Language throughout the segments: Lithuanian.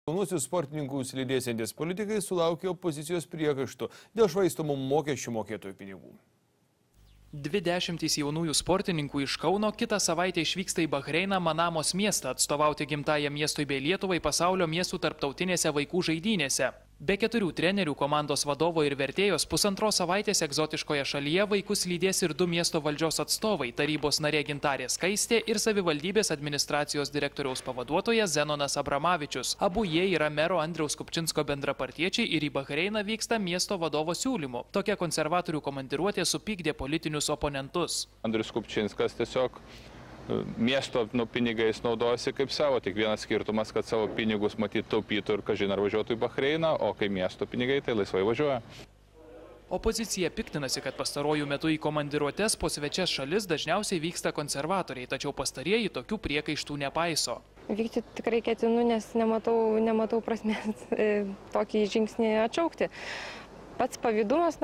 Jaunuosius sportininkus lydėsiantys politikai sulaukė opozicijos priekaištų dėl švaistomų mokesčių mokėtojų pinigų. 20 jaunųjų sportininkų iš Kauno kitą savaitę išvyksta į Bahreiną Manamos miestą atstovauti gimtajam miestui bei Lietuvai pasaulio miestų tarptautinėse vaikų žaidynėse. Be 4 trenerių, komandos vadovo ir vertėjos pusantros savaitės egzotiškoje šalyje vaikus lydės ir 2 miesto valdžios atstovai, tarybos narė Gintarė Skaistė ir savivaldybės administracijos direktoriaus pavaduotojas Zenonas Abramavičius. Abu jie yra mero Andriaus Kupčinsko bendrapartiečiai ir į Bahreiną vyksta miesto vadovo siūlymu. Tokia konservatorių komandiruotė supykdė politinius oponentus. Andrius Kupčinskas tiesiog miesto pinigais naudojasi kaip savo, tik vienas skirtumas, kad savo pinigus matyt taupytų ir kažin ar važiuotų į Bahreiną, o kai miesto pinigai, tai laisvai važiuoja. Opozicija piktinasi, kad pastaruoju metu į komandiruotes po svečias šalis dažniausiai vyksta konservatoriai, tačiau pastarieji tokių priekaištų nepaiso. Vykti tikrai ketinu, nes nematau prasmės tokį žingsnį atšaukti. Pats pavydumas,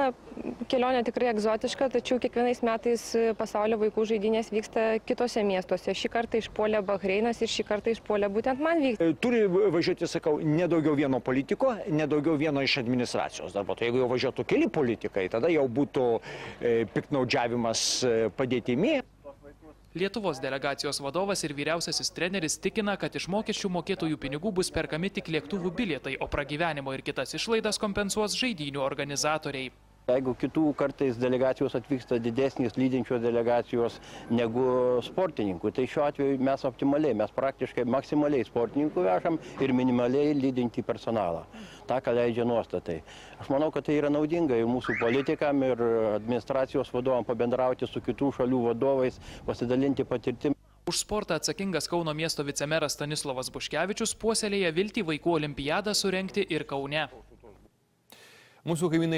kelionė tikrai egzotiška, tačiau kiekvienais metais pasaulio vaikų žaidynės vyksta kitose miestuose. Šį kartą išpuolė Bahreinas ir šį kartą išpuolė būtent man vykti. Turi važiuoti, sakau, nedaugiau vieno politiko, nedaugiau vieno iš administracijos darbuotojų. Jeigu jau važiuotų keli politikai, tada jau būtų piktnaudžiavimas padėtimi. Lietuvos delegacijos vadovas ir vyriausiasis treneris tikina, kad iš mokesčių mokėtojų pinigų bus perkami tik lėktuvų bilietai, o pragyvenimo ir kitas išlaidas kompensuos žaidynių organizatoriai. Jeigu kitų kartais delegacijos atvyksta didesnės lydinčios delegacijos negu sportininkų, tai šiuo atveju mes optimaliai, mes praktiškai maksimaliai sportininkų vežam ir minimaliai lydinti personalą. Ta, ką leidžia nuostatai. Aš manau, kad tai yra naudinga ir mūsų politikam ir administracijos vadovam pabendrauti su kitų šalių vadovais, pasidalinti patirtim. Už sportą atsakingas Kauno miesto vicemeras Stanislovas Buškevičius puoselėja viltį vaikų olimpiadą surengti ir Kaune. Mūsų kaimynai